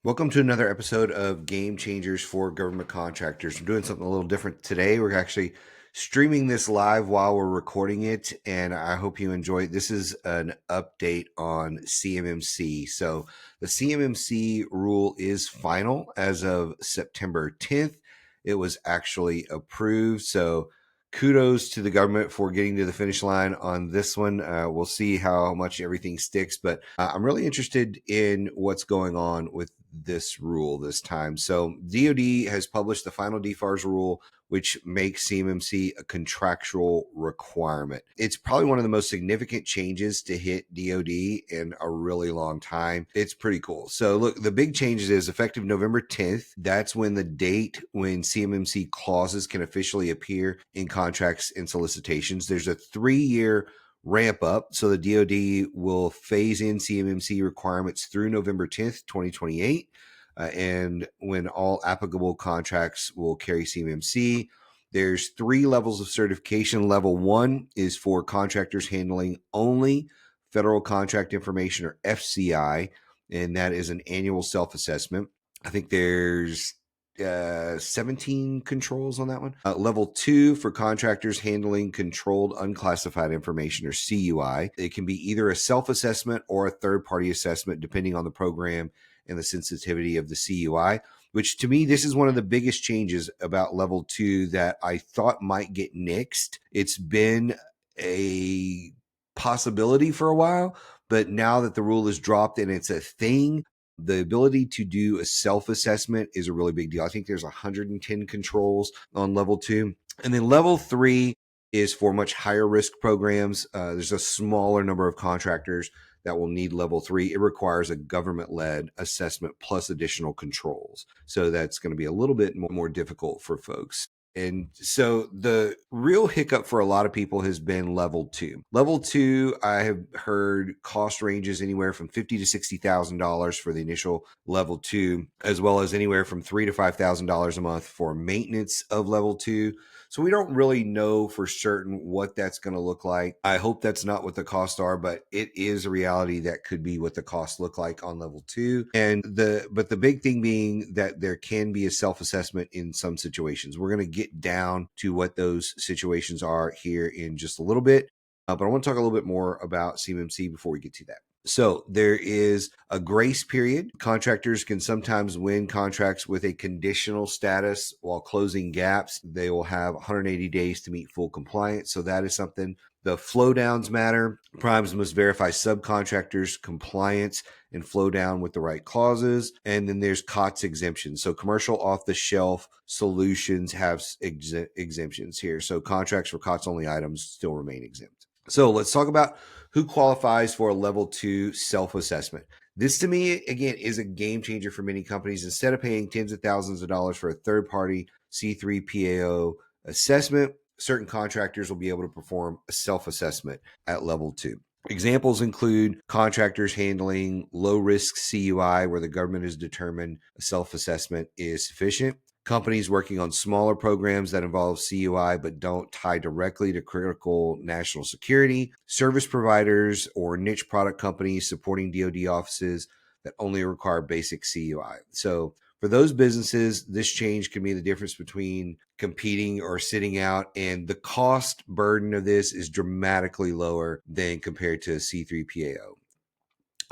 Welcome to another episode of Game Changers for Government Contractors. We're doing something a little different today. We're actually streaming this live while we're recording it, and I hope you enjoy it. This is an update on CMMC. So the CMMC rule is final as of September 10th. It was actually approved. So kudos to the government for getting to the finish line on this one. We'll see how much everything sticks, but I'm really interested in what's going on with this rule this time. So DoD has published the final DFARS rule, which makes CMMC a contractual requirement. It's probably one of the most significant changes to hit DoD in a really long time. It's pretty cool. So look, the big changes is effective November 10th. That's when the date when CMMC clauses can officially appear in contracts and solicitations. There's a 3-year ramp up. So the DoD will phase in CMMC requirements through November 10th, 2028. And when all applicable contracts will carry CMMC, there's 3 levels of certification. Level 1 is for contractors handling only federal contract information, or FCI, and that is an annual self-assessment. I think there's 17 controls on that one. Level 2 for contractors handling controlled unclassified information, or CUI. It can be either a self-assessment or a third-party assessment, depending on the program and the sensitivity of the CUI, which to me, this is one of the biggest changes about level 2 that I thought might get nixed. It's been a possibility for a while, but now that the rule is dropped and it's a thing, the ability to do a self-assessment is a really big deal. I think there's 110 controls on level 2. And then level 3 is for much higher risk programs. There's a smaller number of contractors that will need level 3. It requires a government-led assessment plus additional controls. So that's going to be a little bit more difficult for folks. And so the real hiccup for a lot of people has been level 2. Level 2, I have heard cost ranges anywhere from $50,000 to $60,000 for the initial level 2, as well as anywhere from $3,000 to $5,000 a month for maintenance of level 2. So we don't really know for certain what that's going to look like. I hope that's not what the costs are, but it is a reality that could be what the costs look like on level 2. But the big thing being that there can be a self-assessment in some situations. We're going to get down to what those situations are here in just a little bit. But I want to talk a little bit more about CMMC before we get to that. So there is a grace period. Contractors can sometimes win contracts with a conditional status while closing gaps. They will have 180 days to meet full compliance. So that is something. The flowdowns matter. Primes must verify subcontractors' compliance and flow down with the right clauses. And then there's COTS exemptions. So commercial off-the-shelf solutions have exemptions here. So contracts for COTS only items still remain exempt. So let's talk about who qualifies for a level 2 self-assessment. This to me, again, is a game changer for many companies. Instead of paying tens of thousands of dollars for a third-party C3PAO assessment, certain contractors will be able to perform a self-assessment at level 2. Examples include contractors handling low-risk CUI, where the government has determined a self-assessment is sufficient. Companies working on smaller programs that involve CUI but don't tie directly to critical national security. Service providers or niche product companies supporting DoD offices that only require basic CUI. So for those businesses, this change can be the difference between competing or sitting out, and the cost burden of this is dramatically lower than compared to C3PAO.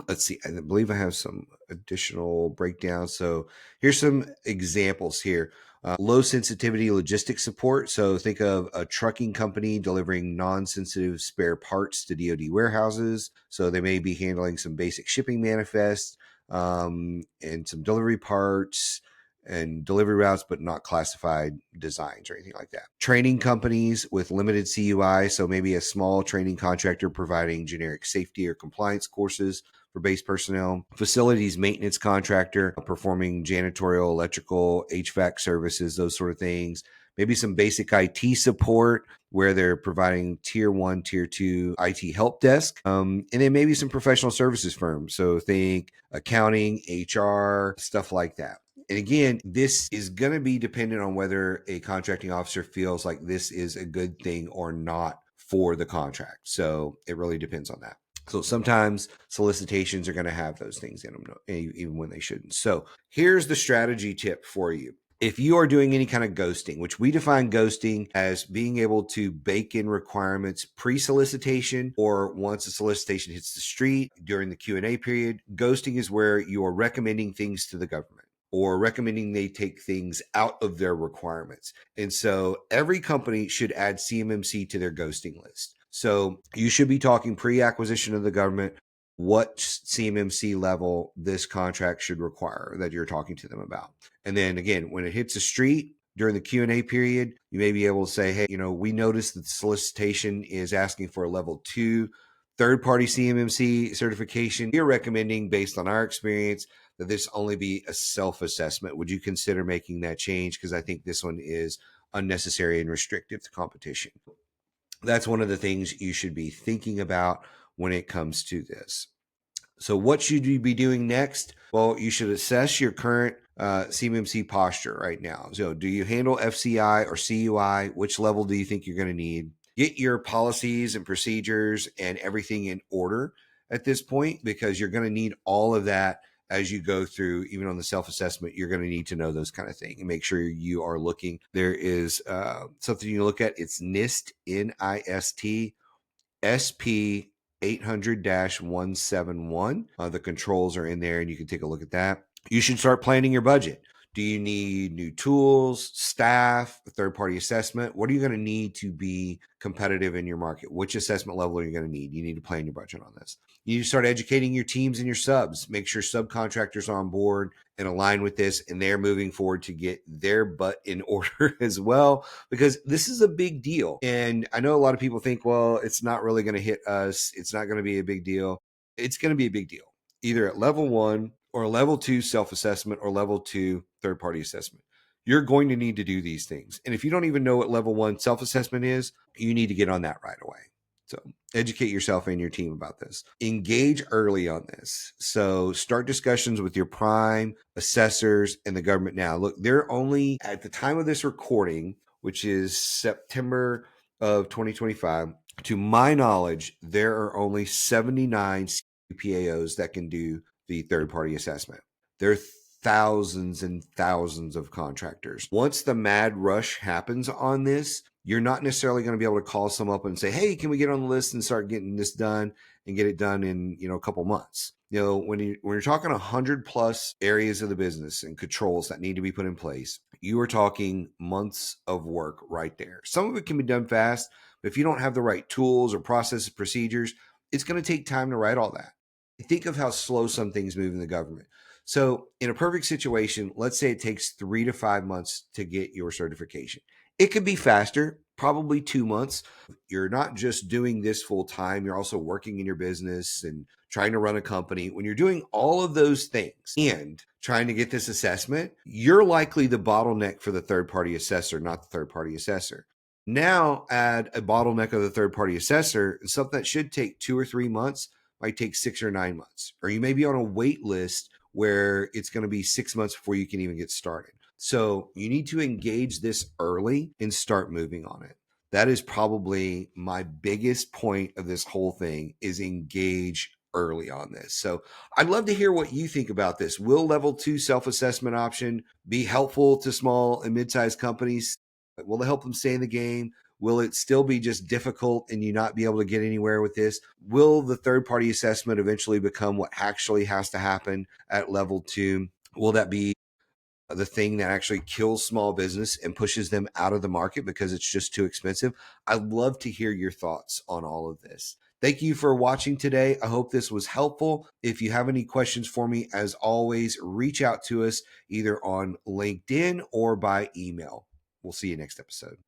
Let's see, I believe I have some additional breakdowns. So here's some examples here. Low sensitivity logistics support. So think of a trucking company delivering non-sensitive spare parts to DoD warehouses. So they may be handling some basic shipping manifests and some delivery parts and delivery routes, but not classified designs or anything like that. Training companies with limited CUI. So maybe a small training contractor providing generic safety or compliance courses for base personnel. Facilities maintenance contractor performing janitorial, electrical, HVAC services, those sort of things. Maybe some basic IT support where they're providing tier 1, tier 2 IT help desk. And then maybe some professional services firms. So think accounting, HR, stuff like that. And again, this is going to be dependent on whether a contracting officer feels like this is a good thing or not for the contract. So it really depends on that. So sometimes solicitations are going to have those things in them, even when they shouldn't. So here's the strategy tip for you. If you are doing any kind of ghosting, which we define ghosting as being able to bake in requirements pre-solicitation or once a solicitation hits the street during the Q&A period, ghosting is where you are recommending things to the government or recommending they take things out of their requirements. And so every company should add CMMC to their ghosting list. So you should be talking pre-acquisition of the government, what CMMC level this contract should require that you're talking to them about. And then again, when it hits the street during the Q&A period, you may be able to say, hey, we noticed that the solicitation is asking for a level 2 third-party CMMC certification. We're recommending, based on our experience, that this only be a self-assessment. Would you consider making that change? Because I think this one is unnecessary and restrictive to competition. That's one of the things you should be thinking about when it comes to this. So what should you be doing next? Well, you should assess your current CMMC posture right now. So do you handle FCI or CUI? Which level do you think you're going to need? Get your policies and procedures and everything in order at this point, because you're going to need all of that as you go through. Even on the self-assessment, you're going to need to know those kind of things and make sure you are looking. There is something you look at. It's NIST, NIST, SP 800-171. The controls are in there and you can take a look at that. You should start planning your budget. Do you need new tools, staff, a third-party assessment? What are you going to need to be competitive in your market? Which assessment level are you going to need? You need to plan your budget on this. You need to start educating your teams and your subs. Make sure subcontractors are on board and align with this, and they're moving forward to get their butt in order as well, because this is a big deal. And I know a lot of people think, well, it's not really going to hit us. It's not going to be a big deal. It's going to be a big deal, either at level 1 or level 2 self-assessment or level 2 third-party assessment. You're going to need to do these things. And if you don't even know what level 1 self-assessment is, you need to get on that right away. So educate yourself and your team about this. Engage early on this. So start discussions with your prime, assessors, and the government now. Look, they're only, at the time of this recording, which is September of 2025, to my knowledge, there are only 79 CPAOs that can do the third-party assessment. There are thousands and thousands of contractors. Once the mad rush happens on this, you're not necessarily going to be able to call some up and say, hey, can we get on the list and start getting this done and get it done in, a couple months. When you're talking 100 plus areas of the business and controls that need to be put in place, you are talking months of work right there. Some of it can be done fast, but if you don't have the right tools or processes, procedures, it's going to take time to write all that. Think of how slow some things move in the government. So in a perfect situation, let's say it takes 3 to 5 months to get your certification. It could be faster, probably 2 months. You're not just doing this full time. You're also working in your business and trying to run a company. When you're doing all of those things and trying to get this assessment, you're likely the bottleneck for the third-party assessor, not the third-party assessor. Now add a bottleneck of the third-party assessor, and something that should take 2 or 3 months might take 6 or 9 months. Or you may be on a wait list where it's going to be 6 months before you can even get started. So you need to engage this early and start moving on it. That is probably my biggest point of this whole thing, is engage early on this. So I'd love to hear what you think about this. Will level 2 self-assessment option be helpful to small and mid-sized companies? Will it help them stay in the game? Will it still be just difficult and you not be able to get anywhere with this? Will the third-party assessment eventually become what actually has to happen at level 2? Will that be the thing that actually kills small business and pushes them out of the market because it's just too expensive? I'd love to hear your thoughts on all of this. Thank you for watching today. I hope this was helpful. If you have any questions for me, as always, reach out to us either on LinkedIn or by email. We'll see you next episode.